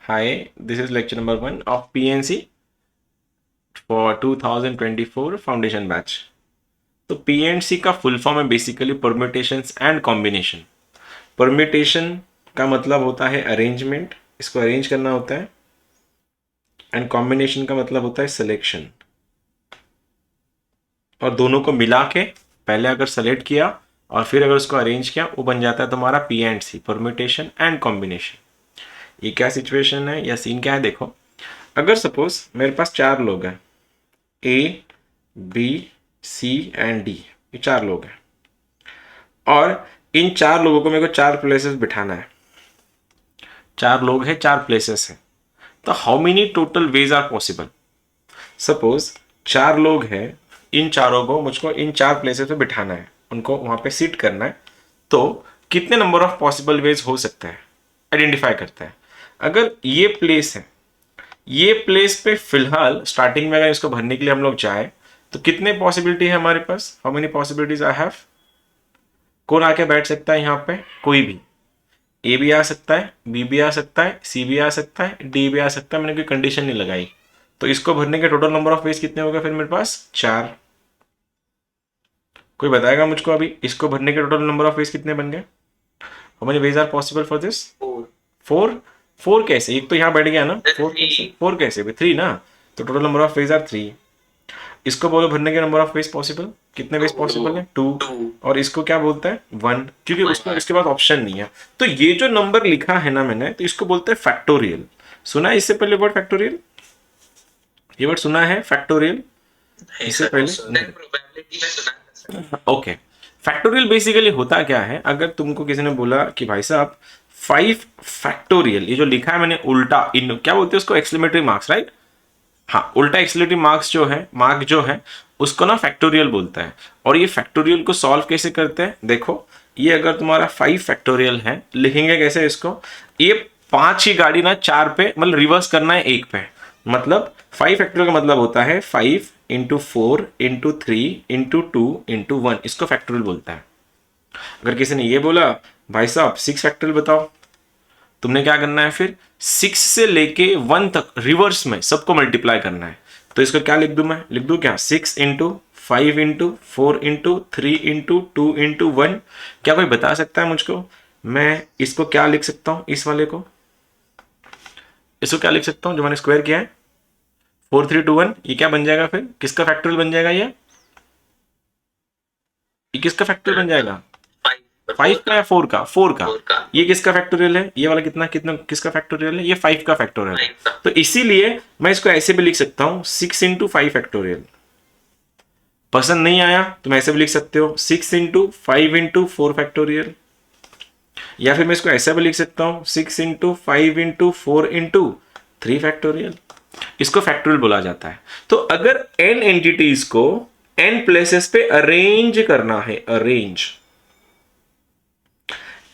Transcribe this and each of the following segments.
Hi, this is lecture number 1 of PNC for 2024 foundation batch. तो PNC का full form है basically permutations and combination. Permutation का मतलब होता है अरेंजमेंट, इसको अरेंज करना होता है, एंड कॉम्बिनेशन का मतलब होता है सिलेक्शन। और दोनों को मिला के पहले अगर सेलेक्ट किया और फिर अगर उसको अरेंज किया, वो बन जाता है तुम्हारा P and C, permutation and combination. ये क्या सिचुएशन है या सीन क्या है, देखो। अगर सपोज मेरे पास चार लोग हैं, A B C and D, ये चार लोग हैं, और इन चार लोगों को मेरे को चार प्लेसेस बिठाना है। चार लोग हैं, चार प्लेसेस हैं, तो how many total ways are possible. Suppose चार लोग हैं, इन चारों को मुझको इन चार प्लेसेस पे बिठाना है, उनको वहां पे सीट करना है। तो कितने नंबर ऑफ पॉसिबल वेज हो सकते हैं, आइडेंटिफाई करता है। अगर ये प्लेस है, ये प्लेस पे फिलहाल स्टार्टिंग में अगर इसको भरने के लिए हम लोग जाए तो कितने पॉसिबिलिटी है हमारे पास, how many possibilities I have. कौन आके बैठ सकता है यहाँ पे, कोई भी। ए भी आ सकता है, बी भी आ सकता है, सी भी आ सकता है, डी भी आ सकता है, मैंने कोई कंडीशन नहीं लगाई। तो इसको भरने के टोटल नंबर ऑफ वेज कितने हो गए फिर मेरे पास, चार। कोई बताएगा मुझको अभी इसको भरने के टोटल नंबर ऑफ वेज कितने बन गए, how many ways are possible for this. Four. Four कैसे, एक तो यहाँ बैठ गया ना, फोर कैसे भी, थ्री ना। तो total number of ways are three. इसको बोलो भरने के नंबर ऑफ वेज पॉसिबल, कितने वेज पॉसिबल है, टू। और इसको क्या बोलता है, वन, क्योंकि उसको इसके बाद ऑप्शन नहीं है। तो ये जो नंबर लिखा है ना मैंने, तो इसको बोलते हैं फैक्टोरियल। सुना है इससे पहले वर्ड फैक्टोरियल, ये वर्ड सुना है फैक्टोरियल इससे पहले। ओके, फैक्टोरियल बेसिकली होता क्या है, अगर तुमको किसी ने बोला कि भाई साहब 5 फैक्टोरियल, ये जो लिखा है मैंने उल्टा, इन क्या बोलते हैं उसको, एक्सक्लेमेटरी मार्क्स, राइट। हाँ, उल्टा एक्सक्लेमेटरी मार्क्स जो है, मार्क जो है, उसको ना फैक्टोरियल बोलता है। और ये फैक्टोरियल को सॉल्व कैसे करते हैं, देखो। ये अगर तुम्हारा 5 फैक्टोरियल है, लिखेंगे कैसे इसको, ये 5 ही गाड़ी ना 4 पे, मतलब रिवर्स करना है 1 पे। मतलब 5 फैक्टोरियल का मतलब होता है 5 × 4 × 3 × 2 × 1, इसको फैक्टोरियल बोलता है। अगर किसी ने ये बोला भाई साहब 6 फैक्टोरियल बताओ, तुमने क्या करना है फिर, 6 से लेके 1 तक रिवर्स में सबको मल्टीप्लाई करना है। तो इसको क्या लिख दूं, मैं लिख दूं क्या, 6 × 5 × 4 × 3 × 2 × 1। क्या कोई बता सकता है मुझको, मैं इसको क्या लिख सकता हूं, इस वाले को, इसको क्या लिख सकता हूं जो मैंने स्क्वायर किया है, 4 3 2 1। ये क्या बन जाएगा फिर, किसका फैक्टोरियल बन जाएगा, ये किसका फैक्टोरियल बन जाएगा, 5 का या 4 का, 4 का। ये किसका फैक्टोरियल है, ये वाला कितना कितना किसका फैक्टोरियल है, ये 5 का फैक्टोरियल है। तो इसीलिए मैं इसको ऐसे भी लिख सकता हूं, 6 × 5 फैक्टोरियल। पसंद नहीं आया तो मैं ऐसे भी लिख सकते हो, 6 × 5 × 4 फैक्टोरियल। या फिर मैं इसको ऐसा भी लिख सकता हूं, 6 × 5 × 4 × 3 फैक्टोरियल। इसको फैक्टोरियल बोला जाता है। तो अगर n एंटिटीज को n प्लेसेस पे अरेंज करना है, अरेंज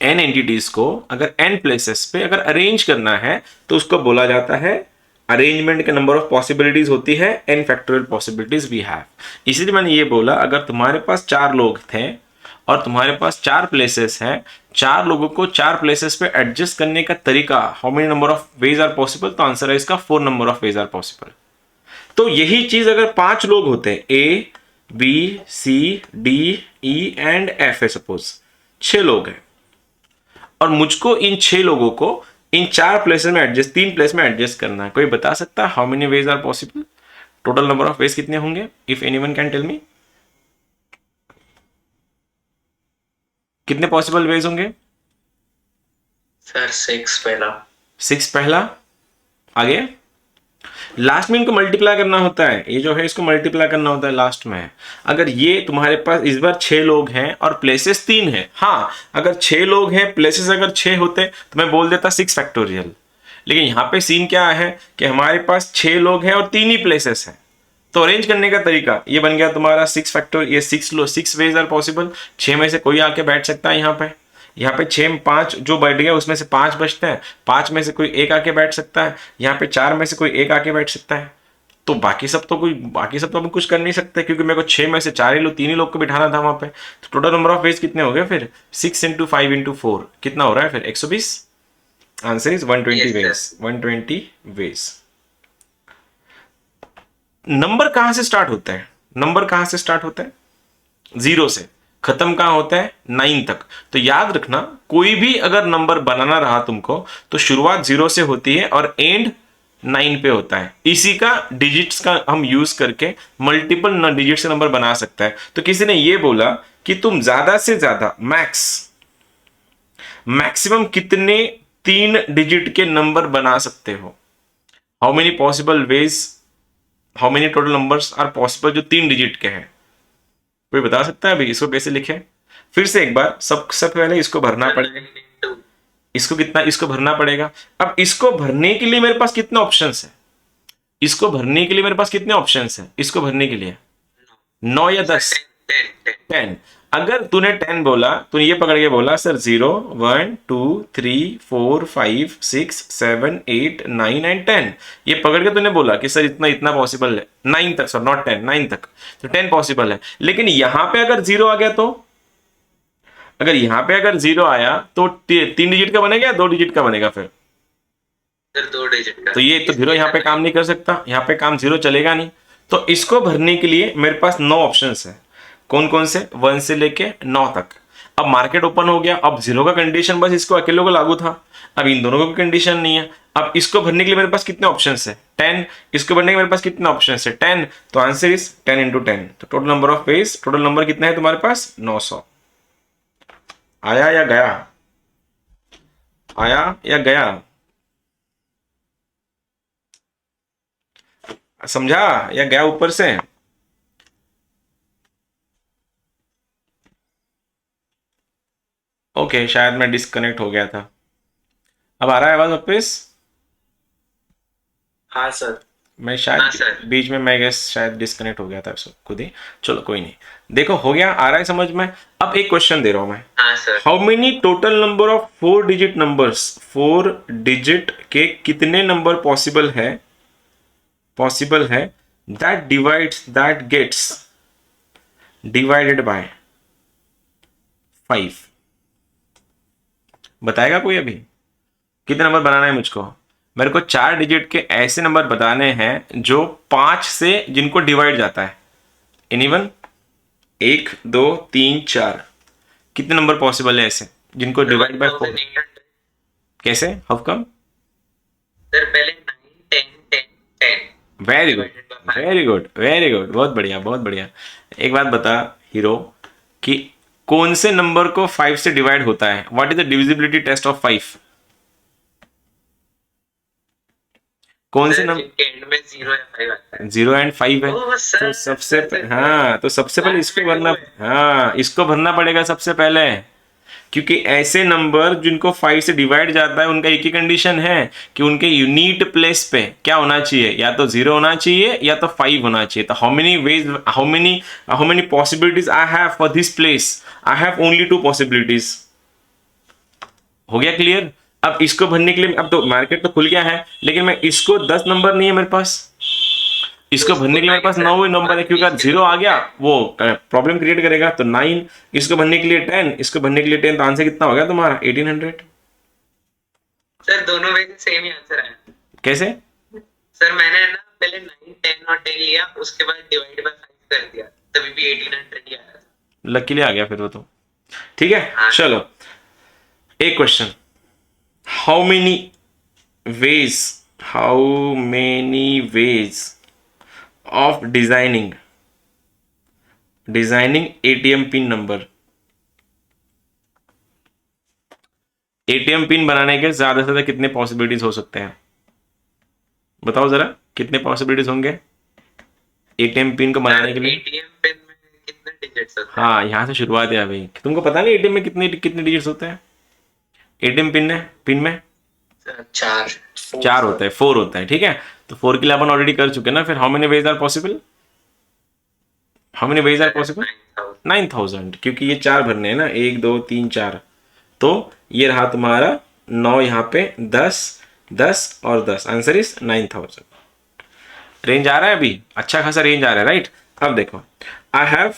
n एंटिटीज को अगर n प्लेसेस पे अगर अरेंज करना है, तो उसको बोला जाता है, अरेंजमेंट के नंबर ऑफ पॉसिबिलिटीज होती है n factorial possibilities we have. इसीलिए मैंने ये बोला, अगर तुम्हारे पास 4 लोग थे और तुम्हारे पास 4 प्लेसेस हैं, 4 लोगों को 4 प्लेसेस पे एडजस्ट करने का तरीका, how many number of ways are possible, तो आंसर है इसका 4 number of ways are possible. तो यही चीज अगर 5 लोग होते हैं, A B C D E and F है, सपोज 6 लोग हैं, और मुझको इन 6 लोगों को इन 4 प्लेसेस में एडजस्ट, 3 प्लेस में एडजस्ट करना है। कोई बता सकता है how many ways are possible, total number of veg कितने होंगे, if anyone can tell me, कितने पॉसिबल वेज होंगे सर 6 पहला, 6 पहला, आगे लास्ट में इनको मल्टीप्लाई करना होता है, ये जो है इसको मल्टीप्लाई करना होता है लास्ट में। अगर ये तुम्हारे पास इस बार 6 लोग हैं और प्लेसेस 3 है, हाँ अगर 6 लोग हैं, प्लेसेस अगर 6 होते तो मैं बोल देता 6 फैक्टोरियल। लेकिन यहाँ पे सीन क्या है कि हमारे पास 6 लोग हैं और 3 ही प्लेसेस हैं, तो अरेंज करने का तरीका ये बन गया तुम्हारा 6 फैक्टर, ये 6 वेज आर पॉसिबल। 6 में से कोई आके बैठ सकता है यहाँ पे, यहाँ पे 6 में 5 जो बैठ गया उसमें से 5 बचते हैं, 5 में से कोई एक आके बैठ सकता है, यहाँ पे 4 में से कोई एक आके बैठ सकता है। तो बाकी सब तो हम कुछ कर नहीं सकते, क्योंकि मेरे को 6 में से 4 ही लोग, 3 ही लोग को बिठाना था वहां पे। तो टोटल नंबर ऑफ वेज कितने हो गए फिर, 6 × 5 × 4 कितना हो रहा है फिर, 120। Answer is 120 Yes, ways, 120 ways. Number कहां से स्टार्ट होता है? नंबर कहां से स्टार्ट होता है? 0 से। खत्म कहां होता है? 9 तक। तो याद रखना, कोई भी अगर नंबर बनाना रहा तुमको तो शुरुआत 0 से होती है और एंड 9 पे होता है। इसी का डिजिट्स का हम यूज करके मल्टीपल डिजिट्स का नंबर बना सकता है। तो किसी ने ये बोला कि तुम ज्यादा से ज्यादा मैक्सिमम कितने 3 डिजिट के नंबर बना सकते हो? How many possible ways, how many total numbers are possible जो 3 डिजिट के हैं? कोई बता सकता है अभी इसको कैसे लिखें? फिर से एक बार, सबसे पहले इसको भरना sir, पड़ेगा। 9 into इसको कितना, इसको भरना पड़ेगा। अब इसको भरने के लिए मेरे पास कितने ऑप्शंस है? इसको भरने के लिए मेरे पास कितने ऑप्शंस है? इसको भरने के लिए 9 या 10? 10, 10। अगर तूने 10 बोला, तूने ये पकड़ के बोला सर 0 1 2 3 4 5 6 7 8 9 एंड 10, ये पकड़ के तूने बोला कि सर इतना इतना पॉसिबल है 9 तक, सर नॉट 10, 9 तक, तो 10 पॉसिबल है। लेकिन यहां पे अगर 0 आ गया तो, अगर यहां पे अगर 0 आया तो 3 डिजिट का बनेगा या 2 डिजिट का बनेगा फिर? सर 2 डिजिट का। तो ये तो 0 यहाँ पे काम नहीं कर सकता, यहाँ पे काम 0 चलेगा नहीं। तो इसको भरने के लिए मेरे पास 9 ऑप्शंस है। कौन कौन से? 1 से लेके 9 तक। अब मार्केट ओपन हो गया, अब 0 का कंडीशन बस इसको अकेले को लागू था, अब इन दोनों को कंडीशन नहीं है। अब इसको भरने के लिए मेरे पास कितने ऑप्शंस है? 10। इसको भरने के मेरे पास कितने ऑप्शंस है? 10। तो आंसर इज 10 इंटू 10। तो total number of page, total number कितना है तुम्हारे पास? 900। आया या गया? आया या गया? समझा या गया ऊपर से? ओके, शायद मैं डिस्कनेक्ट हो गया था। अब आ रहा है आवाज वापस? हाँ सर। मैं हाँ शायद सर। बीच में, मैं गेस शायद डिस्कनेक्ट हो गया था सब खुद ही। चलो कोई नहीं, देखो हो गया, आ रहा है समझ में। अब एक क्वेश्चन दे रहा हूं मैं। हाँ sir. How many total number of 4 digit numbers, 4 digit के कितने नंबर पॉसिबल है दैट गेट्स डिवाइडेड बाय 5? बताएगा कोई अभी? कितने नंबर बनाना है मुझको? मेरे को 4 डिजिट के ऐसे नंबर बताने हैं जो 5 से, जिनको डिवाइड जाता है। एनीवन? 1 2 3 4, कितने नंबर पॉसिबल है ऐसे जिनको डिवाइड बाय 4? 1800। कैसे? How come? सर पहले 9 10 10 10 very good, divided by 5। Very good, very good, बहुत बढ़िया, बहुत बढ़िया। एक बात बता हीरो, कि कौन से नंबर को 5 से डिवाइड होता है? What is the divisibility test of 5? कौन से सर नंबर? जिनके एंड में 0 या 5 आता है। 0 एंड 5 है। ओह सर, तो सबसे सर, हाँ, तो सबसे पहले इसको भरना, हाँ इसको भरना पड़ेगा सबसे पहले। क्योंकि ऐसे नंबर जिनको 5 से डिवाइड जाता है उनका एक ही कंडीशन है कि उनके यूनिट प्लेस पे क्या होना चाहिए? या तो 0 होना चाहिए या तो 5 होना चाहिए। तो how many possibilities I have for this place? I have only 2 possibilities. हो गया क्लियर? अब इसको भरने के लिए, अब तो मार्केट तो खुल गया है, लेकिन मैं इसको 10 नंबर नहीं है मेरे पास, इसको भरने के लिए मेरे पास 9 नंबर है, क्योंकि अगर 0 आ गया वो प्रॉब्लम क्रिएट करेगा। तो 9, इसको भरने के लिए 10, इसको भरने के लिए 10, तो आंसर कितना हो गया तुम्हारा? 1800। सर दोनों में सेम ही आंसर है। कैसे? सर मैंने ना पहले 9 10 और 10 लिया, उसके बाद डिवाइड बाय 5 कर दिया, तभी भी 1800 ही आया। लकीली आ गया फिर वो तो। ठीक है, हाँ। चलो एक question. How many veg, how many ways of designing ATM pin number? ATM pin बनाने के ज्यादा से ज्यादा कितने पॉसिबिलिटीज हो सकते हैं? बताओ जरा, कितने पॉसिबिलिटीज होंगे एटीएम पिन को बनाने के लिए? एटीएम पिन में कितने डिजिट्स होते हैं? हाँ, यहां से शुरुआत है भाई। तुमको पता नहीं एटीएम में कितने कितने डिजिट्स होते हैं? एटीएम पिन में सर 4 4 होता है, 4 होता है। ठीक है, तो 4 के लिए अपन ऑलरेडी कर चुके ना। फिर how many ways are possible? How many ways are possible? 9000, क्योंकि ये 4 भरने हैं ना, 1 2 3 4। तो ये रहा तुम्हारा 9, यहाँ पे 10 10 और 10, आंसर इज 9000। रेंज आ रहा है अभी? अच्छा खासा रेंज आ रहा है, राइट? अब देखो, I have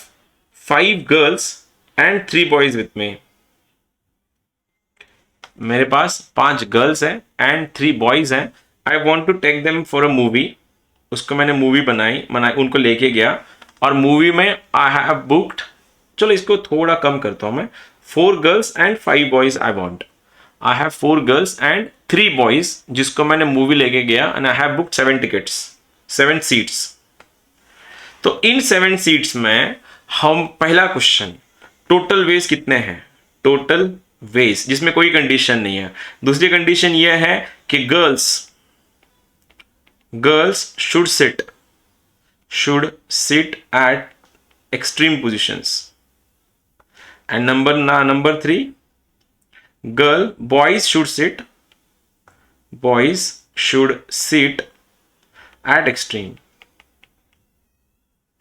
5 girls and 3 boys with me. मेरे पास 5 गर्ल्स हैं एंड 3 बॉयज हैं, I want to take them for a movie. उसको मैंने मूवी बनाई उनको लेके गया, और मूवी में आई हैव बुक्ड, चलो इसको थोड़ा कम करता हूँ मैं, 4 girls and 5 boys I want. I have 4 girls and 3 boys जिसको मैंने मूवी लेके गया, and I have booked 7 tickets, 7 seats. तो इन 7 सीट्स में हम पहला क्वेश्चन, टोटल वेज कितने हैं, टोटल वेज, जिसमें कोई कंडीशन नहीं है। दूसरी कंडीशन यह है कि girls should sit eight extreme positions. And number 3, boys should sit eight extreme.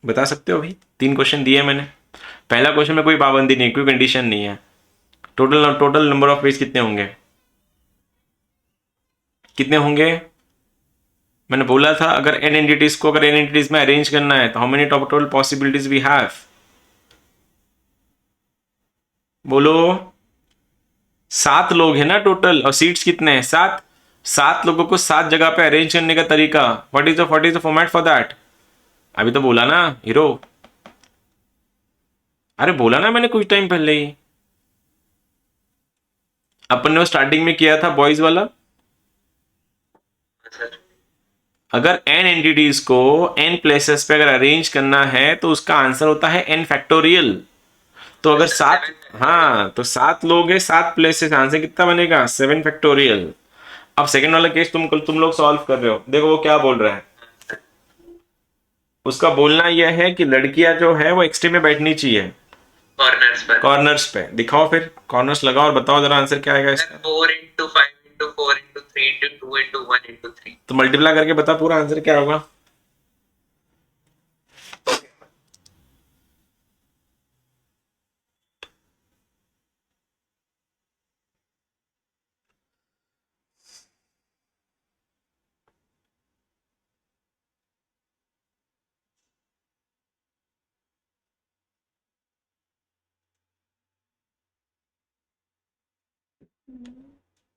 बता सकते हो भाई? 3 क्वेश्चन दिए मैंने। पहला क्वेश्चन में कोई पाबंदी नहीं, कोई कंडीशन नहीं है। टोटल नंबर ऑफ वेज कितने होंगे, कितने होंगे? मैंने बोला था अगर n एंटिटीज में अरेंज करना है तो how many total possibilities we have? बोलो। 7 लोग हैं ना टोटल, और सीट्स कितने हैं? 7 लोगों को 7 जगह पे अरेंज करने का तरीका, what is the format for that? अभी तो बोला ना हीरो, अरे बोला ना मैंने कुछ टाइम पहले ही। अपन ने स्टार्टिंग में किया था बॉयज वाला। सर अगर n एंटिटीज को n प्लेसेस पे अगर अरेंज करना है तो उसका आंसर होता है n फैक्टोरियल। तो अगर 7, हाँ तो 7 लोग हैं, 7 प्लेसेस, आंसर कितना बनेगा? 7 फैक्टोरियल। अब सेकंड वाला केस तुम लोग सॉल्व कर रहे हो, देखो वो क्या बोल रहा है। उसका बोलना यह है कि लड़कियां जो है वो एक्सट्रीम में बैठनी चाहिए, कॉर्नर्स पे। दिखाओ फिर, कॉर्नर्स लगाओ और बताओ जरा आंसर क्या आएगा इसका। 4 into 5 into 4 into 3 into 2 into 1 into 3। तो मल्टीप्लाई करके बता पूरा आंसर क्या होगा।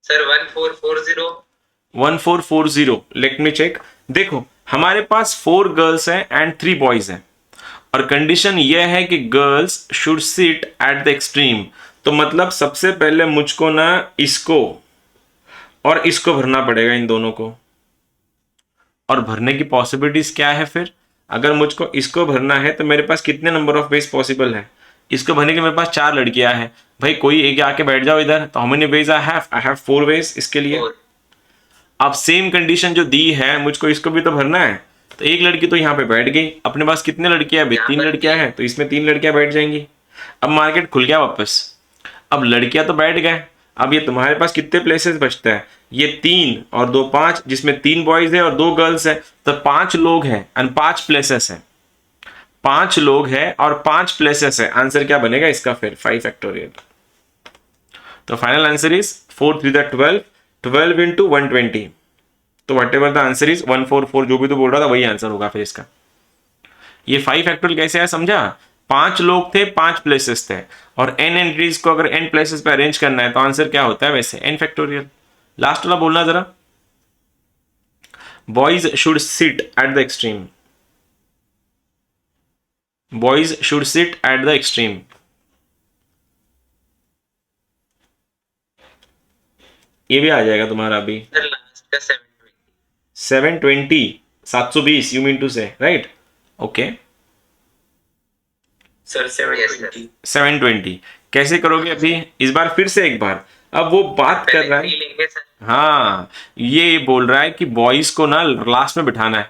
सर 1440। 1440, let me check. देखो हमारे पास 4 गर्ल्स हैं एंड 3 बॉयज हैं, और कंडीशन यह है कि girls should sit at the extreme. तो मतलब सबसे पहले मुझको ना इसको और इसको भरना पड़ेगा, इन दोनों को। और भरने की पॉसिबिलिटीज क्या है फिर? अगर मुझको इसको भरना है तो मेरे पास कितने नंबर ऑफ वेज पॉसिबल है? इसको भरने के मेरे पास 4 लड़कियां हैं। भाई कोई एक आके बैठ जाओ इधर, तो how many ways I have 4 ways इसके लिए। अब सेम कंडीशन जो दी है, मुझको इसको भी तो भरना है। तो एक लड़की तो यहाँ पे बैठ गई, अपने पास कितने लड़कियां हैं? 3 लड़कियां हैं, तो इसमें 3 लड़कियां बैठ जाएंगी। अब मार्केट खुल गया वापस। अब लड़कियां तो बैठ गए, अब ये तुम्हारे पास कितने प्लेसेस बचते हैं? ये 3 और 2 5, जिसमें 3 बॉयज है और 2 गर्ल्स है, तो 5 लोग हैं एंड 5 प्लेसेस है। 5 लोग हैं और 5 प्लेसेस है, आंसर क्या बनेगा इसका फिर? 5 फैक्टोरियल। तो फाइनल आंसर इज 4 3 12, 12 into 120। तो what ever the answer is 144, जो भी तो बोल रहा था वही आंसर होगा फिर इसका। ये 5 फैक्टोरियल कैसे है समझा? 5 लोग थे, 5 प्लेसेस थे, और n एंट्रीज को अगर n प्लेसेस पे अरेंज करना है तो आंसर क्या होता है वैसे? n factorial. लास्ट वाला बोलना जरा। Boys should sit at the extreme, boys should sit at the extreme. ये भी आ जाएगा तुम्हारा अभी। सर लास्ट का 720। 720, 720 यू मीन टू से, राइट? Okay, sir 720। 720 कैसे करोगे अभी? इस बार फिर से एक बार, अब वो बात कर रहा है, लेंगे सर। हाँ ये बोल रहा है कि बॉयज को ना लास्ट में बिठाना है।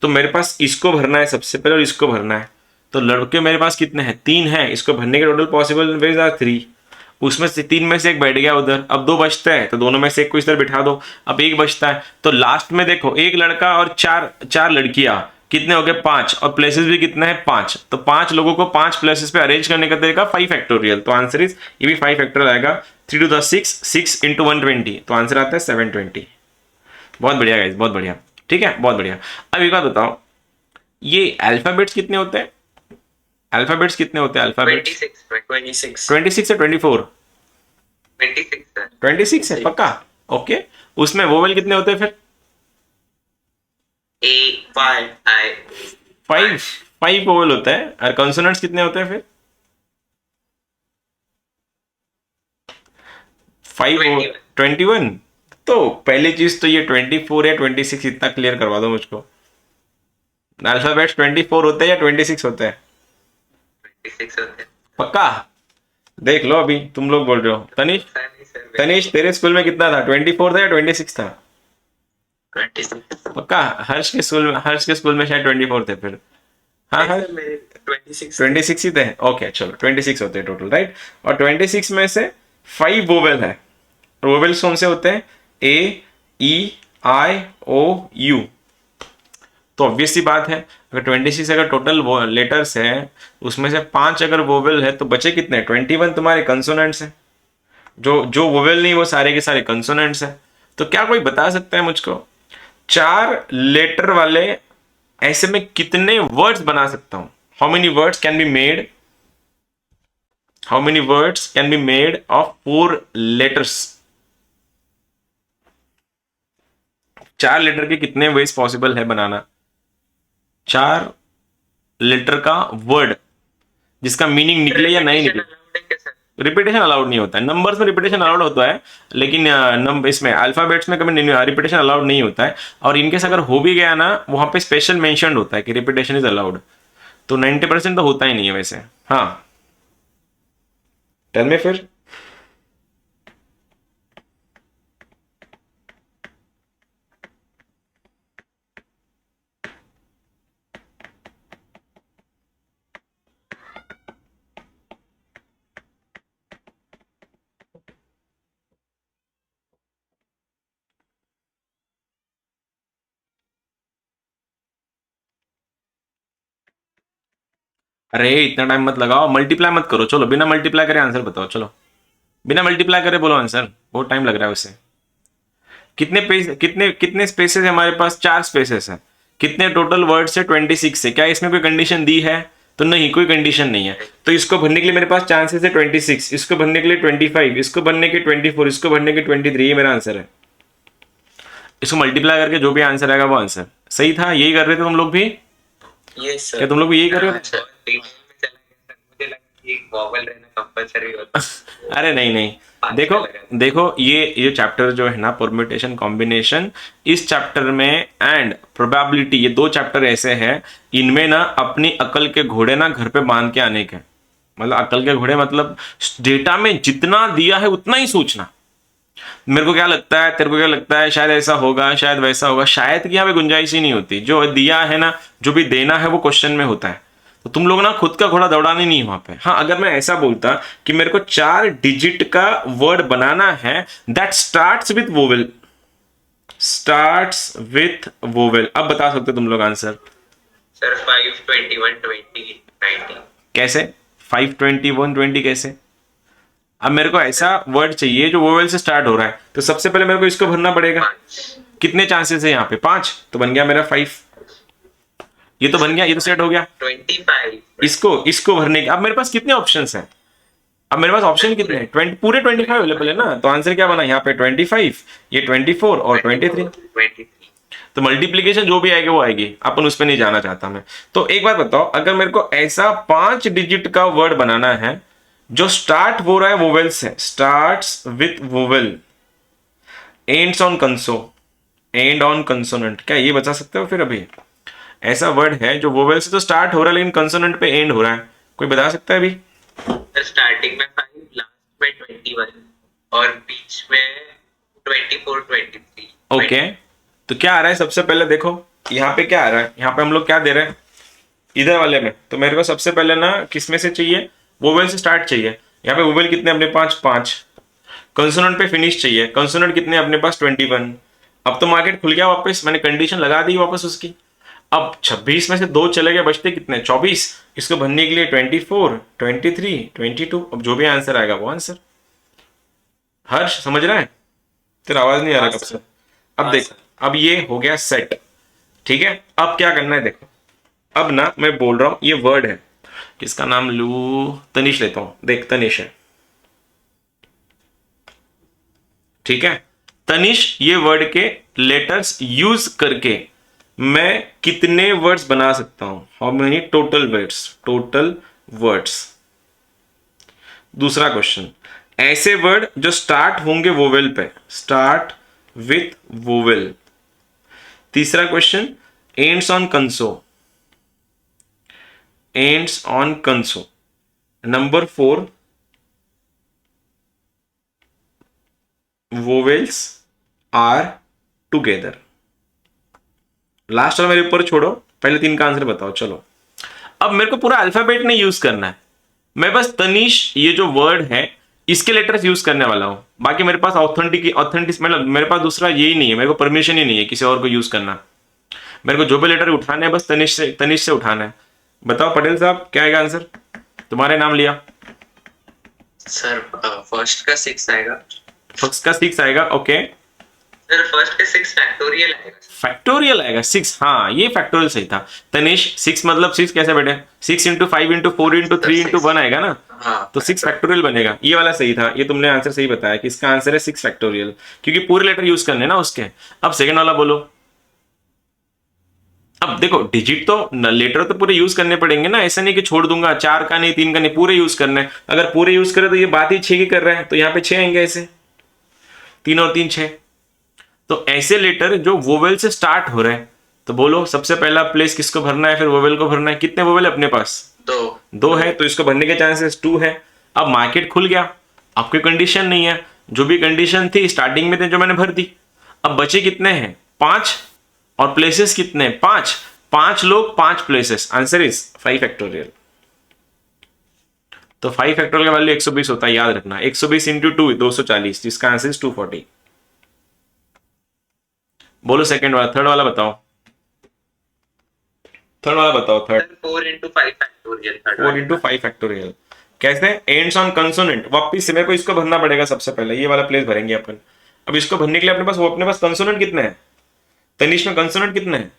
तो मेरे पास इसको भरना है सबसे पहले और इसको भरना है। तो लड़के मेरे पास कितने हैं? 3 हैं। इसको भरने के टोटल पॉसिबल वेज आर 3। उसमें से 3 में से एक बैठ गया उधर, अब 2 बचते हैं, तो दोनों में से एक को इस तरह बिठा दो। अब एक बचता है, तो लास्ट में देखो एक लड़का और 4 लड़कियां, कितने हो गए? 5, और प्लेसेस भी कितने हैं? 5। तो 5 लोगों को 5 प्लेसेस पे अरेंज करने का तरीका 5 फैक्टोरियल। तो आंसर इज, ये भी 5 फैक्टोरियल आएगा। 3 to the 6, 6 into 120, तो आंसर आता है 720। बहुत बढ़िया गाइस, बहुत बढ़िया, ठीक है, बहुत बढ़िया। अब एक बात बताओ, ये अल्फाबेट्स कितने होते हैं? अल्फाबेट्स कितने होते हैं? अल्फाबेट्स 26 26 से 24? 26 सर। 26 है पक्का? ओके, उसमें वोवेल कितने होते हैं फिर? A, Y, I. 5 5 वोवेल होता है। और कॉन्सोनेंट्स कितने होते हैं फिर? 5 21. 21। तो पहली चीज तो ये 24 या 26 इतना क्लियर करवा दो मुझको। अल्फाबेट्स 24 होते हैं या 26 होते हैं? 26 होते हैं। पक्का? देख लो, अभी तुम लोग बोल रहे हो। तनिष, पता नहीं सर, तनिष तेरे स्कूल में कितना था? 24 था या 26 था? 26. पक्का? हर्ष के स्कूल में शायद 24 थे फिर। हाँ हाँ, नहीं सर, मेरे 26. 26 ही थे। ओके चलो, 26 होते हैं टोटल, राइट। और 26 में से 5 वोवेल है। वोवेल्स कौन से होते हैं? ए, ई, आई, ओ, यू। तो ऑब्वियस सी बात है, अगर 26 अगर टोटल लेटर्स है, उसमें से 5 अगर वोवेल है, तो बचे कितने? 21 तुम्हारे कंसोनेंट्स हैं। जो जो वोवेल नहीं वो सारे के सारे कंसोनेंट्स हैं। तो क्या कोई बता सकता है मुझको 4 लेटर वाले ऐसे में कितने वर्ड्स बना सकता हूं? How many words can be made? How many words can be made of 4 letters? 4 letter के कितने वेज पॉसिबल है बनाना? 4 लेटर का वर्ड जिसका मीनिंग निकले या नहीं निकले। Allowed है क्या सर? रिपीटेशन अलाउड नहीं होता है। नंबर्स में रिपीटेशन अलाउड होता है, लेकिन इसमें अल्फाबेट्स में कभी रिपीटेशन अलाउड नहीं होता है। और इनकेस अगर हो भी गया ना, वहां पे स्पेशल मेंशन होता है कि रिपीटेशन इज अलाउड। तो 90% तो होता ही नहीं है वैसे। हाँ, टेल में फिर। अरे इतना टाइम मत लगाओ, मल्टीप्लाई मत करो। चलो बिना मल्टीप्लाई करे आंसर बताओ। चलो बिना मल्टीप्लाई करे बोलो आंसर, बहुत टाइम लग रहा है उससे। कितने कितने स्पेसेस है हमारे पास? 4 स्पेसेस है। कितने टोटल वर्ड्स है? 26 है। क्या इसमें कोई कंडीशन दी है? तो नहीं, कोई कंडीशन नहीं है। तो इसको भरने के लिए मेरे पास चांसेस है 26, इसको भरने के लिए 25, इसको भरने के 24, इसको भरने के 23। ये मेरा आंसर है। इसको मल्टीप्लाई करके जो भी आंसर आएगा वो आंसर सही था। यही कर रहे थे तुम लोग भी? Yes sir. क्या तुम लोग भी यही कर रहे थे? अच्छा, डिटेल में चला गया सर, मुझे लगा कि एक वॉवल रहना कंपलसरी होता है। अरे नहीं नहीं, देखो देखो, ये चैप्टर जो है ना, परम्यूटेशन कॉम्बिनेशन, इस चैप्टर में एंड प्रोबेबिलिटी, ये 2 चैप्टर ऐसे हैं, इनमें ना अपनी अकल के घोड़े ना घर पे बांध के आने के। मतलब अकल के घोड़े मतलब डेटा में जितना दिया है उतना ही सोचना। मेरे को क्या लगता है, तेरे को क्या लगता है, शायद ऐसा होगा, शायद वैसा होगा, शायद की यहाँ पे गुंजाइश ही नहीं होती। जो दिया है ना, जो भी देना है वो क्वेश्चन में होता है। तो तुम लोग ना खुद का घोड़ा दौड़ाने नहीं वहां पे। हाँ, अगर मैं ऐसा बोलता कि मेरे को 4 डिजिट का वर्ड बनाना है that starts with vowel, starts with vowel, अब बता सकते तुम लोग आंसर। सर 5, 21, 20, 19. कैसे 5, 21, 20 कैसे? अब मेरे को ऐसा वर्ड चाहिए जो वोवेल से स्टार्ट हो रहा है, तो सबसे पहले मेरे को इसको भरना पड़ेगा। 5. कितने चांसेस है यहाँ पे? 5, तो बन गया मेरा 5। ये तो बन गया, ये तो सेट हो गया। 25. इसको इसको भरने के अब मेरे पास कितने ऑप्शंस हैं? अब मेरे पास ऑप्शन कितने हैं? 20, पूरे 25 अवेलेबल है ना। तो आंसर क्या बना यहाँ पे? 25, ये 24 और 23। 23. तो मल्टीप्लीकेशन जो भी आएगी वो आएगी, अपन उस पर नहीं जाना चाहता मैं। तो एक बात बताओ, अगर मेरे को ऐसा 5 डिजिट का वर्ड बनाना है जो स्टार्ट हो रहा है वोवेल से, starts with vowel, ends on conso, end on consonant, क्या ये बता सकते हो फिर? अभी ऐसा वर्ड है जो वोवेल से तो स्टार्ट हो रहा है लेकिन कंसोनेंट पे एंड हो रहा है, कोई बता सकता है अभी? सर स्टार्टिंग में 5, लास्ट में 21 और बीच में 24, 23. ओके, तो क्या आ रहा है सबसे पहले? देखो यहाँ पे क्या आ रहा है, यहाँ पे हम लोग क्या दे रहे हैं इधर वाले में। तो मेरे को सबसे पहले ना किस में से चाहिए? वोवेल से स्टार्ट चाहिए। यहाँ पे वोवेल कितने अपने पास? 5। कंसोनेंट पे फिनिश चाहिए। कंसोनेंट कितने अपने पास? 21। अब तो मार्केट खुल गया वापस, मैंने कंडीशन लगा दी वापस उसकी। अब 26 में से 2 चले गए, बचते कितने? 24। इसको भरने के लिए 24, 23, 22। अब जो भी आंसर आएगा वो आंसर। हर्ष समझ रहा है? तेरा आवाज नहीं आ रहा कब से। अब देख, अब ये हो गया सेट, ठीक है। अब क्या करना है देखो, अब ना मैं बोल रहा हूं ये वर्ड है, किसका नाम लू? तनिष लेता हूं। देख तनिष है, ठीक है, तनिष ये वर्ड के लेटर्स यूज करके मैं कितने वर्ड्स बना सकता हूं, हाउ मेनी टोटल वर्ड्स। दूसरा क्वेश्चन, ऐसे वर्ड जो स्टार्ट होंगे वोवेल पे, स्टार्ट विथ वोवेल। तीसरा क्वेश्चन, एंड्स ऑन कंसो। Number 4, vowels are together. Last वाला मेरे ऊपर छोड़ो, पहले 3 का आंसर बताओ। चलो, अब मेरे को पूरा अल्फाबेट नहीं यूज करना है, मैं बस तनिष ये जो वर्ड है इसके लेटर्स यूज करने वाला हूं। बाकी मेरे पास ऑथेंटिक मतलब मेरे पास दूसरा यही नहीं है, मेरे को परमिशन ही नहीं है किसी और को यूज करना। मेरे को जो भी लेटर उठाने हैं बस तनिष से उठाना है। बताओ पटेल साहब, क्या आएगा आंसर? तुम्हारे नाम लिया सर। फर्स्ट का 6 आएगा। फर्स्ट का 6 आएगा, ओके। सर फर्स्ट का 6 फैक्टोरियल आएगा। फैक्टोरियल आएगा 6, हाँ ये फैक्टोरियल सही था। तनिष 6 मतलब 6 कैसे बेटे? 6 इंटू 5 इंटू 4 इंटू 3 इंटू 1 आएगा ना, हाँ, तो 6 फैक्टोरियल बनेगा। ये वाला सही था, ये तुमने आंसर सही बताया कि इसका आंसर है 6 फैक्टोरियल, क्योंकि पूरे लेटर यूज करने ना उसके। अब सेकंड वाला बोलो। अब देखो डिजिट तो लेटर तो पूरे यूज करने पड़ेंगे ना, ऐसा नहीं कि छोड़ दूंगा 4 का नहीं 3 का नहीं, पूरे यूज करने। अगर पूरे यूज करे तो ये बात ही 6 की कर रहे हैं, तो यहाँ पे 6 आएंगे ऐसे, 3 और 3 6। तो ऐसे लेटर जो वोवेल से स्टार्ट हो रहे हैं, तो बोलो सबसे पहला प्लेस किसको भरना है, फिर वोवेल को भरना है। कितने वोवेल अपने पास? 2 है, तो इसको भरने के चांसेस 2 है। अब मार्केट खुल गया, अब कोई कंडीशन नहीं है, जो भी कंडीशन थी स्टार्टिंग में थे जो मैंने भर दी। अब बचे कितने हैं? 5, और प्लेसेस कितने? 5 लोग 5 प्लेसेस, आंसर इज 5 फैक्टोरियल। तो 5 फैक्टोरियल का वैल्यू 120 होता है, याद रखना। 120 इंटू 2 240, जिसका आंसर इज 240। बोलो सेकंड वाला, थर्ड वाला बताओ। Third 4 into 5 factorial. 4 into 5 factorial कैसे? Ends on consonant. वापिस से मेरे को इसको भरना पड़ेगा, सबसे पहले ये वाला प्लेस भरेंगे अपन। अब इसको भरने के लिए अपने पास कंसोनेंट कितने हैं? तनिष में कंसोनेंट कितने हैं?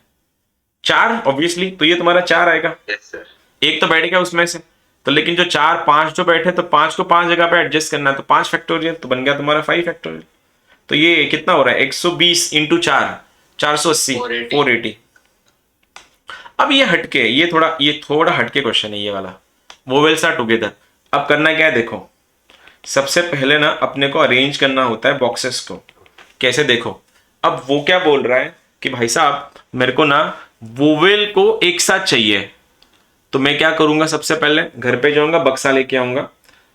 4 ऑब्वियसली, तो ये तुम्हारा 4 आएगा। Yes sir. एक तो बैठ गया उसमें से, तो लेकिन जो 4 5 जो बैठे, तो 5 को 5 जगह पे एडजस्ट करना है, तो 5 फैक्टोरियल, तो बन गया तुम्हारा 5 फैक्टोरियल। तो ये कितना हो रहा है? 120 इंटू 4 480, 480। अब ये हटके, ये थोड़ा हटके क्वेश्चन है ये वाला, वोवेल्स आर टुगेदर। अब करना क्या है देखो, सबसे पहले ना अपने को अरेंज करना होता है बॉक्सेस को। कैसे देखो, अब वो क्या बोल रहा है कि भाई साहब मेरे को ना वोवेल को एक साथ चाहिए, तो मैं क्या करूंगा, सबसे पहले घर पे जाऊंगा, बक्सा लेके आऊंगा,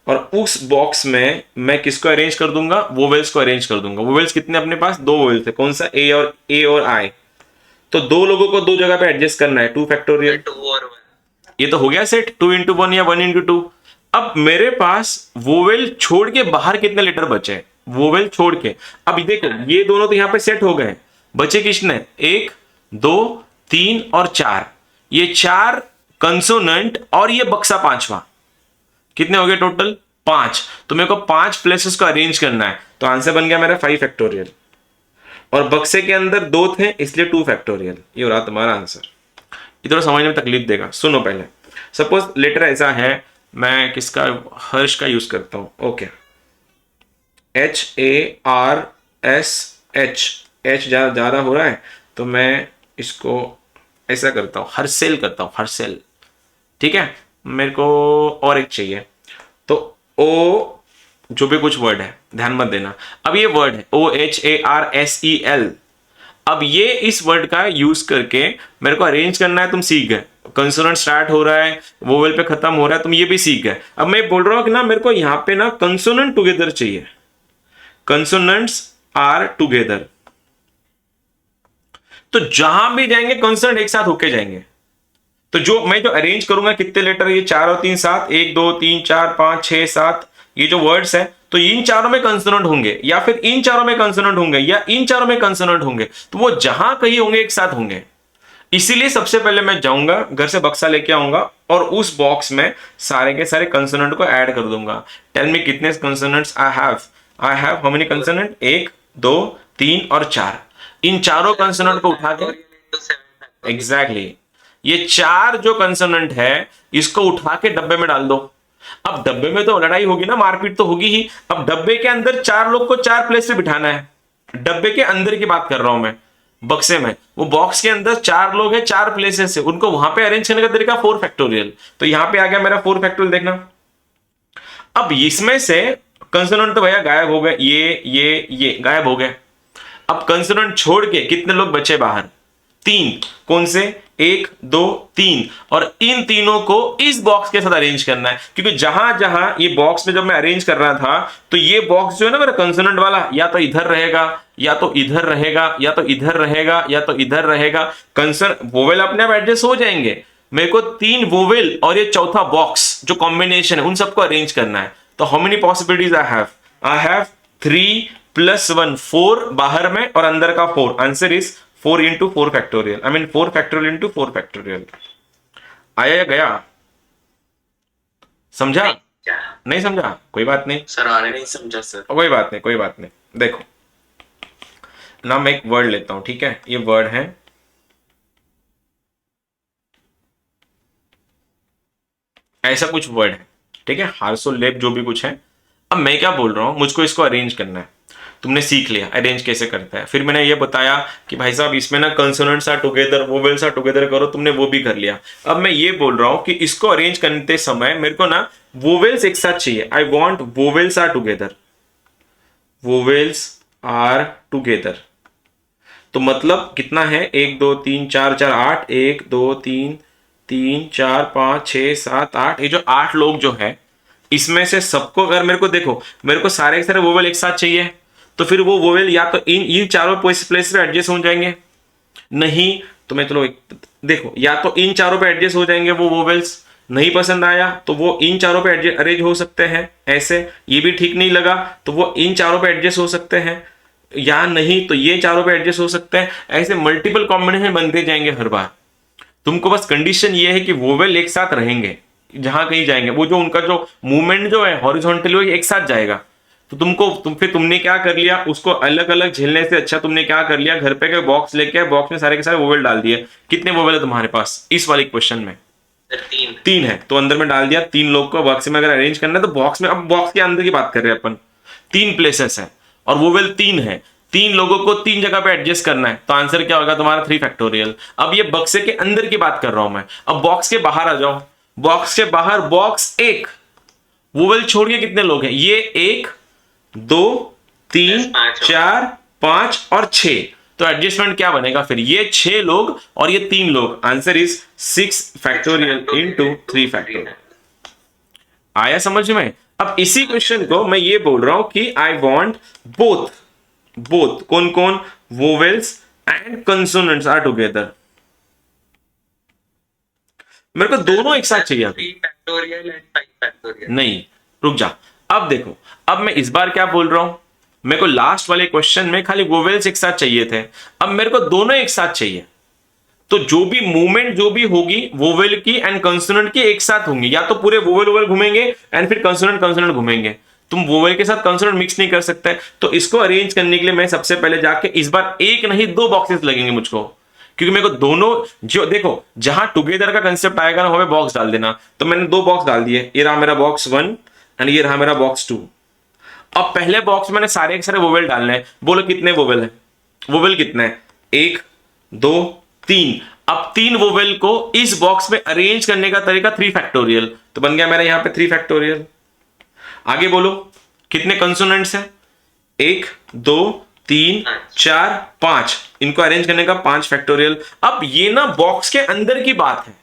और उस बॉक्स में मैं किसको अरेंज कर दूंगा? वोवेल्स को अरेंज कर दूंगा। वोवेल्स कितने अपने पास? 2 वोवेल्स है, कौन सा? ए और आई। तो 2 लोगों को 2 जगह पे एडजस्ट करना है, 2 फैक्टोरियल। 2 और 1। ये तो हो गया सेट, 2 इंटू 1 या 1 इंटू 2। अब मेरे पास वोवेल छोड़ के बाहर कितने लेटर बचे? वोवेल छोड़ के, अब देखो ये दोनों तो यहां पे सेट हो गए, बचे किसने? 1 2 3 और 4। ये 4 कंसोनेंट और ये बक्सा 5वां, कितने हो गए टोटल? 5। तो मेरे को 5 प्लेसेस को अरेंज करना है, तो आंसर बन गया मेरा 5 फैक्टोरियल। और बक्से के अंदर 2 थे, इसलिए 2 फैक्टोरियल। ये हो रहा तुम्हारा आंसर। ये थोड़ा समझने में तकलीफ देगा, सुनो पहले। सपोज लेटर ऐसा है, मैं किसका? हर्ष का यूज करता हूं, ओके। HARSH ज्यादा हो रहा है, तो मैं इसको ऐसा करता हूं, हर्सेल करता हूं, हर्सेल। ठीक है, मेरे को और एक चाहिए, तो ओ जो भी कुछ वर्ड है ध्यान मत देना। अब ये वर्ड है OHARSEL। अब ये इस वर्ड का यूज करके मेरे को अरेंज करना है, तुम सीख गए। कंसोनेंट स्टार्ट हो रहा है, वोवेल पे खत्म हो रहा है, तुम ये भी सीख गए। अब मैं बोल रहा हूं कि ना मेरे को यहां पे ना कंसोनेंट टुगेदर चाहिए, कंसोनेंट्स आर टुगेदर। तो जहां भी जाएंगे कंसोनेंट एक साथ होके जाएंगे। तो जो मैं जो अरेंज करूंगा, कितने लेटर? ये 4 और 3 7, 1 2 3 4 5 6 7, ये जो वर्ड्स है, तो इन चारों में कंसोनेंट होंगे, या फिर इन चारों में कंसोनेंट होंगे, या इन चारों में कंसोनेंट होंगे। तो वो जहां कहीं होंगे एक साथ होंगे। इसीलिए सबसे पहले मैं जाऊंगा, घर से बक्सा लेके आऊंगा, और उस बॉक्स में सारे के सारे कंसोनेंट को ऐड कर दूंगा। टेल मी कितने consonants I have how many consonant? 1 2 3 और 4। इन चारों कंसोनेंट को उठा के, एग्जैक्टली ये 4 जो कंसोनेंट है इसको उठा के डब्बे में डाल दो। अब डब्बे में तो लड़ाई होगी ना, मारपीट तो होगी ही। अब डब्बे के अंदर 4 लोग को 4 प्लेस पे बिठाना है, डब्बे के अंदर की बात कर रहा हूं मैं, बक्से में, वो बॉक्स के अंदर 4 लोग हैं, 4 प्लेसेस है, उनको वहां पे अरेंज करने का तरीका 4 फैक्टोरियल। तो यहां पे आ गया मेरा 4 फैक्टोरियल, देखना। अब इसमें से कंसोनेंट तो भैया गायब हो गए, ये गायब हो गए। अब कंसोनेंट छोड़ के कितने लोग बचे बाहर? 3। कौन से? 1 2 3। और इन तीनों को इस बॉक्स के साथ अरेंज करना है, क्योंकि जहां जहां ये बॉक्स में जब मैं अरेंज कर रहा था, तो ये बॉक्स जो है ना मेरा कंसोनेंट वाला, या तो इधर रहेगा, या तो इधर रहेगा, या तो इधर रहेगा, या तो इधर रहेगा। कंसर्न वोवेल अपने आप एडजस्ट हो जाएंगे। मेरे को 3 वोवेल और ये चौथा बॉक्स जो कॉम्बिनेशन है, उन सबको अरेंज करना है। तो how many possibilities I have 3 + 1 4 बाहर में, और अंदर का 4। Answer is 4 × 4 factorial, I mean 4 factorial × 4 factorial. आया या गया? समझा? क्या नहीं समझा? कोई बात नहीं, सर, आने नहीं समझा सर। कोई बात नहीं, कोई बात नहीं। देखो ना, मैं एक वर्ड लेता हूं, ठीक है? ये वर्ड है ऐसा कुछ वर्ड है, ठीक है? हार्सो लेप जो भी कुछ है। अब मैं क्या बोल रहा हूं, मुझको इसको अरेंज करना है। तुमने सीख लिया अरेंज कैसे करता है, फिर मैंने ये बताया कि भाई साहब इसमें ना consonants are together, vowels are together करो, तुमने वो भी कर लिया। अब मैं ये बोल रहा हूं कि इसको अरेंज करते समय मेरे को ना वोवेल्स एक साथ चाहिए। I want vowels are together, vowels are together. तो मतलब कितना है? 1 2 3 4 4 8, 1 2 3 3 4 5 6 7 8। ये जो 8 लोग जो है, इसमें से सबको अगर मेरे को देखो, मेरे को सारे के सारे वोवेल एक साथ चाहिए, तो फिर वो वोवेल या तो इन चारों प्लेस पे एडजस्ट हो जाएंगे, नहीं तो मैं चलो देखो, या तो इन चारों पे एडजस्ट हो जाएंगे वो वोवेल्स, नहीं पसंद आया तो वो इन चारों पे अरेंज हो सकते हैं ऐसे, ये भी ठीक नहीं लगा तो वो इन चारों पे एडजस्ट हो सकते हैं, या नहीं तो ये चारों पे एडजस्ट हो सकते हैं। ऐसे मल्टीपल कॉम्बिनेशन बनते जाएंगे हर बार। तुमको बस कंडीशन ये है कि वोवेल एक साथ रहेंगे, जहां कहीं जाएंगे वो जो उनका जो मूवमेंट जो है हॉरिजॉन्टली वो एक साथ जाएगा। तो फिर तुमने क्या कर लिया, उसको अलग अलग झेलने से अच्छा तुमने क्या कर लिया, घर पे के बॉक्स लेके बॉक्स में सारे के सारे वोवेल डाल दिए। कितने वोवेल है तुम्हारे पास इस वाले क्वेश्चन में? सर 3। 3 है, तो अंदर में डाल दिया। 3 लोग को बॉक्स में अगर अरेंज करना है तो बॉक्स में, अब बॉक्स के अंदर की बात कर रहे हैं अपन, 3 प्लेसेस है और वोवेल 3 है, 3 लोगों को 3 जगह पे एडजस्ट करना है, तो आंसर क्या होगा तुम्हारा? 3 फैक्टोरियल। अब ये बक्से के अंदर की बात कर रहा हूं मैं, अब बॉक्स के बाहर आ जाओ। बॉक्स के बाहर बॉक्स 1, वोवेल छोड़ के कितने लोग हैं? ये 1 2 3 4 5 और 6। तो एडजस्टमेंट क्या बनेगा फिर? ये 6 लोग और ये 3 लोग। Answer is 6 factorial × 3 factorial. आया समझ में? अब इसी क्वेश्चन को मैं ये बोल रहा हूं कि आई वॉन्ट बोथ कौन कौन? Vowels and consonants are together. मेरे को दोनों एक साथ चाहिए। 3 फैक्टोरियल एंड 5 फैक्टोरियल। नहीं, रुक जा। अब देखो, अब मैं इस बार क्या बोल रहा हूं, मेरे को लास्ट वाले क्वेश्चन में खाली वोवेल्स एक साथ चाहिए थे, अब मेरे को दोनों एक साथ चाहिए। तो जो भी मूवमेंट जो भी होगी वोवेल की एंड कंसोनेंट की एक साथ होंगी, या तो पूरे वोवेल घूमेंगे एंड फिर कंसोनेंट घूमेंगे। तुम वोवेल के साथ कंसोनेंट मिक्स नहीं कर सकते। तो इसको अरेंज करने के लिए मैं सबसे पहले जाके इस बार एक नहीं 2 बॉक्सेस लगेंगे मुझको, क्योंकि मेरे को दोनों, जो देखो जहां टुगेदर का कंसेप्ट आएगा ना, हमें बॉक्स डाल देना। तो मैंने 2 बॉक्स डाल दिए, ये रहा मेरा बॉक्स 1 एंड ये रहा मेरा बॉक्स 2। अब पहले बॉक्स में मैंने सारे के सारे वोवेल डालने हैं। बोलो कितने वोवेल है? वोवेल कितने हैं? 1 2 3। अब 3 वोवेल को इस बॉक्स में अरेंज करने का तरीका 3 फैक्टोरियल। तो बन गया मेरा यहां पे 3 फैक्टोरियल। आगे बोलो कितने कंसोनेंट्स हैं? 1 2 3 4 5। इनको अरेंज करने का 5 फैक्टोरियल। अब ये ना बॉक्स के अंदर की बात है,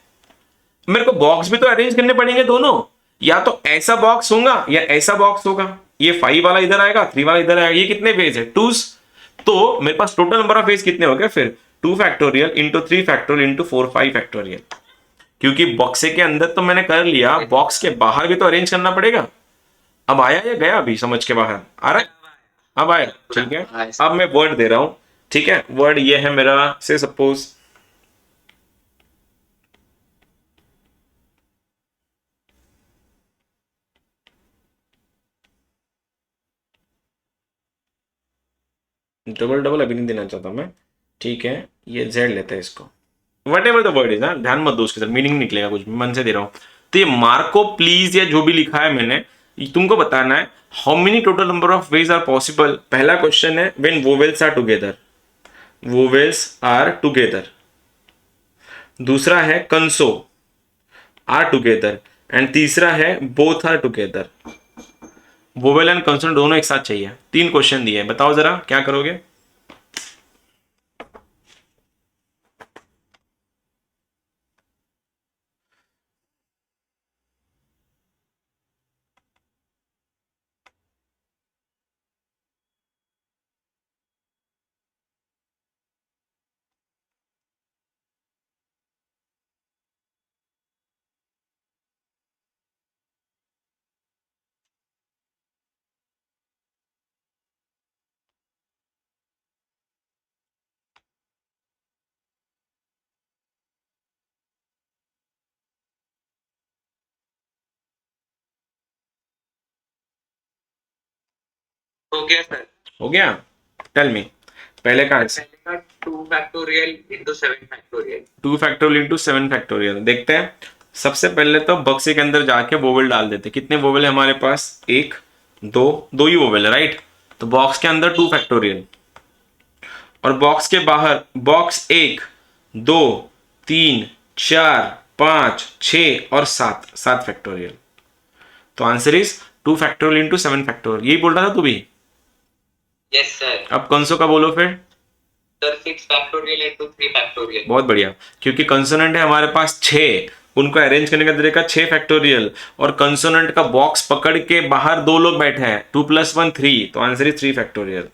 मेरे को बॉक्स भी तो अरेंज करने पड़ेंगे दोनों, या तो ऐसा बॉक्स होगा या ऐसा बॉक्स होगा। ये 5 वाला इधर आएगा, 3 वाला इधर आएगा। ये कितने फेज है? 2। तो मेरे पास टोटल नंबर ऑफ फेज कितने हो गए फिर? 2 फैक्टोरियल × 3 फैक्टोरियल × 4 5 फैक्टोरियल। क्योंकि बॉक्से के अंदर तो मैंने कर लिया, बॉक्स के बाहर भी तो अरेंज करना पड़ेगा। अब आया या गया अभी समझ के बाहर? आ रहा है? अब आया, ठीक है। अब मैं वर्ड दे रहा हूं, ठीक है। वर्ड ये है मेरा, से सपोज डबल डबल अभी नहीं देना चाहता मैं, ठीक है। ये जेड लेते हैं इसको, what ever the word is ना, ध्यान मत दो उसके साथ, मीनिंग निकलेगा कुछ भी, मन से दे रहा हूं। तो ये मार्को प्लीज या जो भी लिखा है मैंने, ये तुमको बताना है how many total number of ways are possible. पहला क्वेश्चन है when vowels are together, vowels are together. दूसरा है कंसो आर टुगेदर, एंड तीसरा है both are together. Vowel and consonant दोनों एक साथ चाहिए। 3 क्वेश्चन दिए हैं, बताओ जरा क्या करोगे। हो गया सर। हो गया, टेल मी पहले का आंसर। पहले का 2 factorial into 7 factorial. 2 factorial into 7 factorial. देखते हैं, सबसे पहले तो बक्से के अंदर जाके वोवेल डाल देते। कितने वोवेल है हमारे पास, 1 2 ही वोवेल है, राइट। तो बॉक्स के अंदर 2 फैक्टोरियल, और बॉक्स के बाहर बॉक्स 1 2 3 4 5 6 और 7 फैक्टोरियल। तो answer is 2 factorial into 7 factorial. यही बोल रहा था तू भी। Yes sir. अब कंसो का बोलो फिर। Sir 6 factorial into 3 factorial. बहुत बढ़िया, क्योंकि कंसोनेंट है हमारे पास 6, उनको अरेंज करने का तरीका 6 फैक्टोरियल, और कंसोनेंट का बॉक्स पकड़ के बाहर 2 लोग बैठे हैं, 2 + 1 3, तो answer is 3 factorial.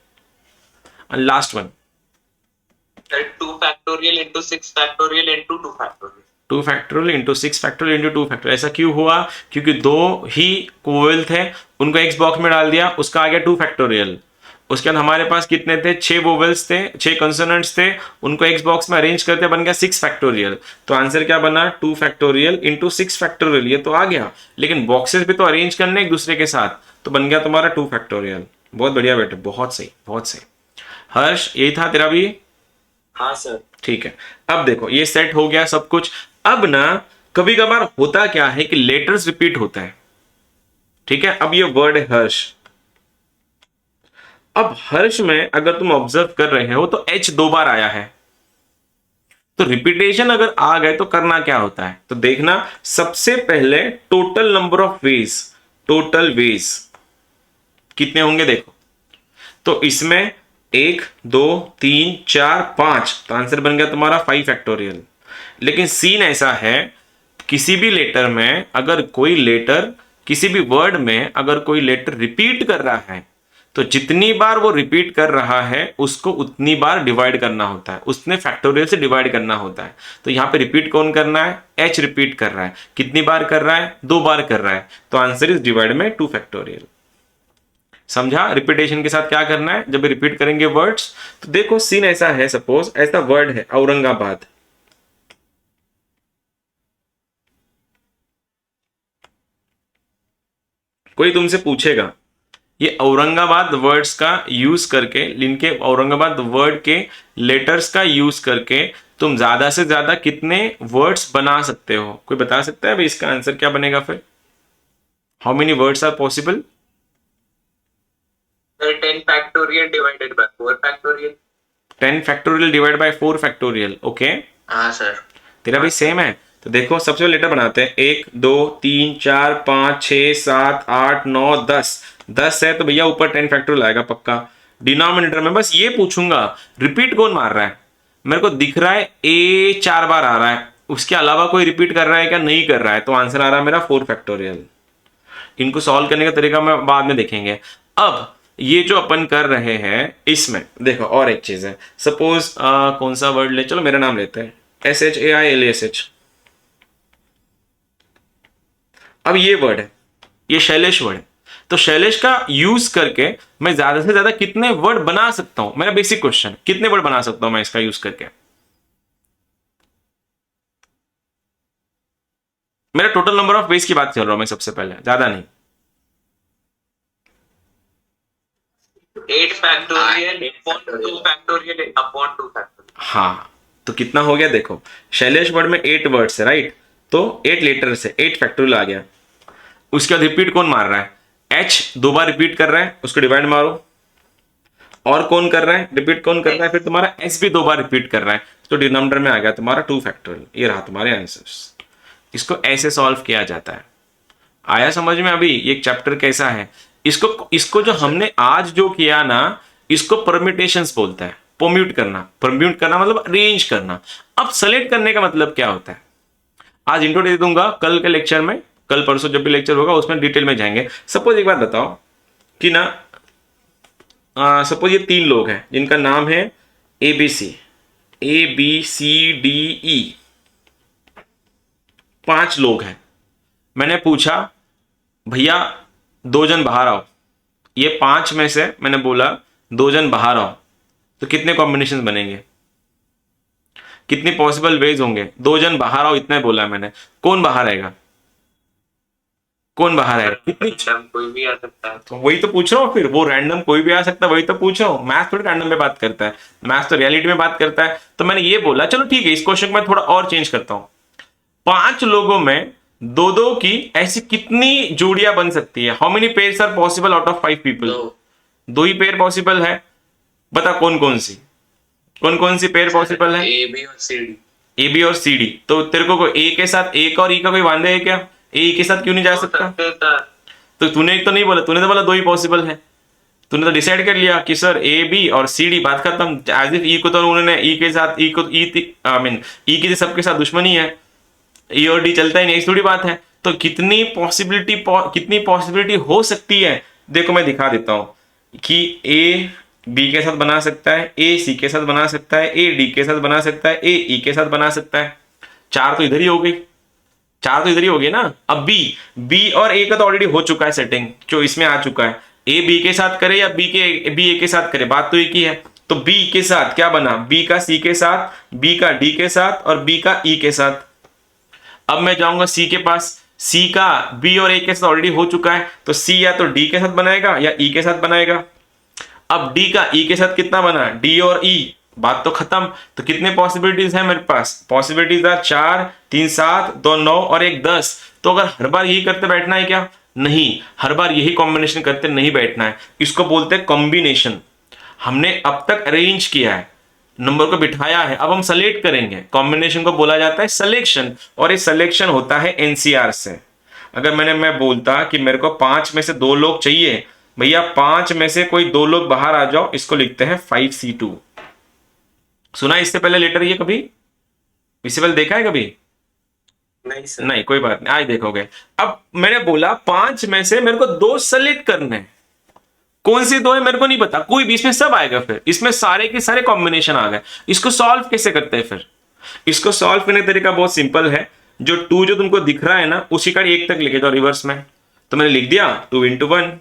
Last one, sir 2 factorial into 6 factorial into 2 factorial. 2 factorial into 6 factorial into 2 factorial. ऐसा क्यों हुआ, क्योंकि 2 ही कोवेल थे, उनको एक्स बॉक्स में डाल दिया, उसका आ गया 2 फैक्टोरियल। उसके बाद हमारे पास कितने थे, 6 वोवेल्स थे, 6 कंसोनेंट्स थे, उनको एक्स बॉक्स में अरेंज करते बन गया 6 फैक्टोरियल। तो आंसर क्या बना, 2 फैक्टोरियल इंटू 6 फैक्टोरियल। ये तो आ गया, लेकिन बॉक्सेस भी तो अरेंज करने एक दूसरे के साथ, तो बन गया तुम्हारा 2 फैक्टोरियल। बहुत बढ़िया बेटे, बहुत सही बहुत सही। हर्ष यही था तेरा भी। हाँ सर। ठीक है, अब देखो ये सेट हो गया सब कुछ। अब ना कभी कभार होता क्या है कि लेटर्स रिपीट होता है, ठीक है। अब ये वर्ड है हर्ष। अब हर्ष में अगर तुम ऑब्जर्व कर रहे हो तो एच 2 बार आया है, तो रिपीटेशन अगर आ गए तो करना क्या होता है, तो देखना सबसे पहले total number of ways, total ways कितने होंगे देखो। तो इसमें 1 2 3 4 5, तो आंसर बन गया तुम्हारा 5 फैक्टोरियल। लेकिन सीन ऐसा है, किसी भी लेटर में अगर कोई लेटर, किसी भी वर्ड में अगर कोई लेटर रिपीट कर रहा है, तो जितनी बार वो रिपीट कर रहा है उसको उतनी बार डिवाइड करना होता है, उसने फैक्टोरियल से डिवाइड करना होता है। तो यहां पे रिपीट कौन करना है, एच रिपीट कर रहा है। कितनी बार कर रहा है, 2 बार कर रहा है, तो आंसर इज डिवाइड में 2 फैक्टोरियल। समझा रिपीटेशन के साथ क्या करना है जब रिपीट करेंगे वर्ड्स। तो देखो सीन ऐसा है, सपोज ऐसा वर्ड है औरंगाबाद, कोई तुमसे पूछेगा ये औरंगाबाद वर्ड्स का यूज करके, इनके औरंगाबाद वर्ड के लेटर्स का यूज करके तुम ज्यादा से ज्यादा कितने वर्ड्स बना सकते हो, कोई बता सकता है भाई इसका आंसर क्या बनेगा फिर। How many words are possible. 10 factorial divided by 4 factorial. 10 factorial divide by 4 factorial, okay. हाँ सर। तेरा भी सेम है। तो देखो सबसे पहले लेटर बनाते हैं, 1 2 3 4 5 6 7 8 9 10। 10 है तो भैया ऊपर 10 फैक्टोरियल आएगा पक्का। डिनोमिनेटर में बस ये पूछूंगा रिपीट कौन मार रहा है, मेरे को दिख रहा है ए 4 बार आ रहा है, उसके अलावा कोई रिपीट कर रहा है क्या, नहीं कर रहा है, तो आंसर आ रहा है मेरा 4 फैक्टोरियल। इनको सॉल्व करने का तरीका मैं बाद में देखेंगे। अब ये जो अपन कर रहे हैं इसमें देखो और एक चीज है, सपोज कौन सा वर्ड ले, चलो मेरा नाम लेते हैं, SHAILASH। अब ये वर्ड है, ये शैलेश वर्ड है, तो शैलेश का यूज करके मैं ज्यादा से ज्यादा कितने वर्ड बना सकता हूं, मेरा बेसिक क्वेश्चन, कितने वर्ड बना सकता हूं मैं इसका यूज करके। मेरा टोटल नंबर ऑफ वेज की बात कर रहा हूं मैं सबसे पहले, ज्यादा नहीं। 8 factorial upon 2 factorial upon 2 factorial. हाँ, तो कितना हो गया देखो, शैलेश वर्ड में 8 वर्ड्स है, राइट। तो 8 लेटर से 8 फैक्टोरियल आ गया। उसके बाद रिपीट कौन मार रहा है, h 2 बार रिपीट कर रहा है, उसको डिवाइड मारो। और कौन कर रहा है, रिपीट कौन कर रहा है, फिर तुम्हारा s भी 2 बार रिपीट कर रहा है, तो डिनोमिनेटर में आ गया तुम्हारा 2 फैक्टोरियल। ये रहा तुम्हारे आंसर्स। इसको ऐसे सॉल्व किया जाता है। आया समझ में अभी ये चैप्टर कैसा है? इसको जो हमने आज जो किया ना, इसको परम्यूटेशंस बोलता है। परम्यूट करना, परम्यूट करना मतलब अरेंज करना। अब सेलेक्ट करने का मतलब क्या होता है, आज इंट्रो दे दूंगा, कल के लेक्चर में, कल परसों जब भी लेक्चर होगा उसमें डिटेल में जाएंगे। सपोज एक बात बताओ कि ना, सपोज ये 3 लोग हैं जिनका नाम है ABC, ABCDE, 5 लोग हैं। मैंने पूछा भैया 2 जन बाहर आओ, ये 5 में से मैंने बोला 2 जन बाहर आओ, तो कितने कॉम्बिनेशन बनेंगे, कितनी पॉसिबल वेज होंगे? 2 जन बाहर आओ इतने बोला मैंने, कौन बाहर आएगा, कौन बाहर आएगा, कितनी? कोई भी आ सकता है। तो वही तो पूछ रहा हूँ, फिर वो रैंडम कोई भी आ सकता है, वही तो पूछ रहा हूँ। मैथ्स थोड़ी रैंडम में बात करता है, मैथ्स तो रियलिटी में बात करता है। तो मैंने ये बोला चलो ठीक है, इस क्वेश्चन को मैं थोड़ा और चेंज करता हूँ। 5 लोगों में 2-2 की ऐसी कितनी जोड़ियां बन सकती है? How many pairs are possible out of 5 people? 2 ही पेयर पॉसिबल है। बता कौन कौन सी पेयर पॉसिबल है? ए बी और सी डी। ए बी और सी डी। तो तेरे को ए के साथ एक और ई का कोई वांदे है क्या? ए के साथ क्यों नहीं जा सकता? तो तूने तो नहीं बोला, तूने तो बोला 2 ही पॉसिबल है। तूने तो डिसाइड कर लिया कि सर ए बी और सी डी, बात खत्म। एज इफ ई को तो उन्होंने ई के साथ, ई को ई आई मीन ई की सबके साथ दुश्मनी है, ई और डी चलता ही नहीं, ऐसी थोड़ी बात है। तो कितनी पॉसिबिलिटी हो सकती है, देखो मैं दिखा देता हूं कि ए बी के साथ बना सकता है, ए सी के साथ बना सकता है, ए डी के साथ बना सकता है, ए ई के साथ बना सकता है। 4 तो इधर ही हो गई, 4 तो इधर ही हो गई ना। अब बी और ए का तो ऑलरेडी हो चुका है सेटिंग, जो इसमें आ चुका है। ए बी के साथ करे या बी ए के साथ करे, बात तो एक ही है। तो बी के साथ क्या बना, बी का सी के साथ, बी का डी के साथ और बी का ई के साथ। अब मैं जाऊंगा सी के पास, सी का बी और ए के साथ ऑलरेडी हो चुका है, तो सी या तो डी के साथ बनाएगा या ई के साथ बनाएगा। अब डी का ई के साथ कितना बना, डी और ई, बात तो खत्म। तो कितने पॉसिबिलिटीज है मेरे पास? पॉसिबिलिटीज है 4, 3 7, 2 9 और 1 10। तो अगर हर बार यही करते बैठना है क्या? नहीं, हर बार यही कॉम्बिनेशन करते नहीं बैठना है। इसको बोलते हैं कॉम्बिनेशन। हमने अब तक अरेंज किया है, नंबर को बिठाया है, अब हम सेलेक्ट करेंगे। कॉम्बिनेशन को बोला जाता है सिलेक्शन, और ये सिलेक्शन होता है एनसीआर से। अगर मैं बोलता कि मेरे को 5 में से 2 लोग चाहिए, भैया 5 में से कोई 2 लोग बाहर आ जाओ, इसको लिखते हैं 5C2। सुना इससे पहले लेटर ये कभी? इससे पहले देखा है कभी? नहीं सर। नहीं, कोई बात नहीं, आज देखोगे। अब मैंने बोला 5 में से मेरे को 2 सेलेक्ट करने हैं, कौन से 2 है मेरे को नहीं पता, कोई भी, इसमें सब आएगा। फिर इसमें सारे के सारे कॉम्बिनेशन आ गए। इसको सॉल्व कैसे करते हैं? फिर इसको सॉल्व करने का तरीका बहुत सिंपल है। जो 2 जो तुमको दिख रहा है ना, उसी का 1 तक लेके जाओ रिवर्स में। तो मैंने लिख दिया 2 × 1,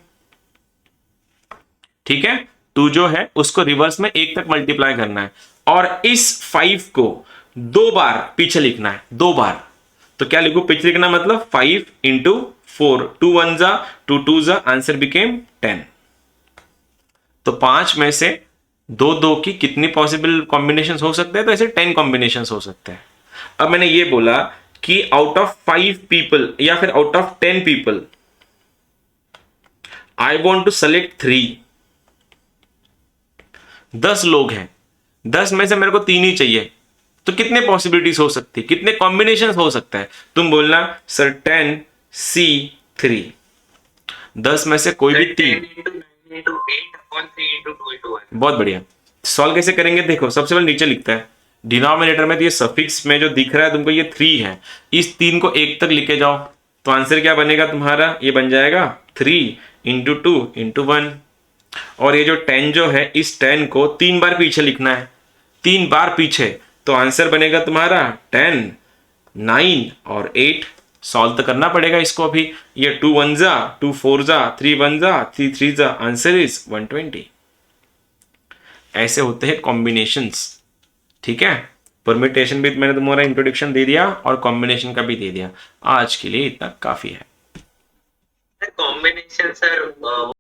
ठीक है। 2 जो है उसको रिवर्स में 1 तक मल्टीप्लाई करना है, और इस 5 को 2 बार पीछे लिखना है, 2 बार। तो क्या लिखू पीछे लिखना, मतलब 5 × 4, 2 1 जा 2 2 जा, आंसर बिकेम 10। तो 5 में से 2 की कितनी पॉसिबल कॉम्बिनेशन हो सकते हैं? तो ऐसे 10 कॉम्बिनेशन हो सकते हैं। अब मैंने ये बोला कि आउट ऑफ 5 पीपल या फिर out of 10 people I want to select 3। 10 लोग हैं, 10 में से मेरे को 3 ही चाहिए, तो कितने पॉसिबिलिटीज हो सकती है, कितने कॉम्बिनेशन हो सकता है? तुम बोलना सर 10C3, 10 में से कोई भी 3। बहुत बढ़िया। सॉल्व कैसे करेंगे? देखो सबसे पहले नीचे लिखता है डिनोमिनेटर में, तो ये सफिक्स में जो दिख रहा है तुमको ये 3 है, इस 3 को 1 तक लिखे जाओ, तो आंसर क्या बनेगा तुम्हारा? ये बन जाएगा 3 × 2 × 1। और ये जो 10 जो है, इस 10 को 3 बार पीछे लिखना है, 3 बार पीछे, तो आंसर बनेगा तुम्हारा 10, 9 और 8। सॉल्व तो करना पड़ेगा इसको अभी। ये 2 1 जा 2 4 जा 3 1 जा 3 3 जा, आंसर इज 120। ऐसे होते हैं कॉम्बिनेशंस, ठीक है। परम्यूटेशन भी मैंने तुम्हारा इंट्रोडक्शन दे दिया और कॉम्बिनेशन का भी दे दिया। आज के लिए इतना काफी है। Combination sir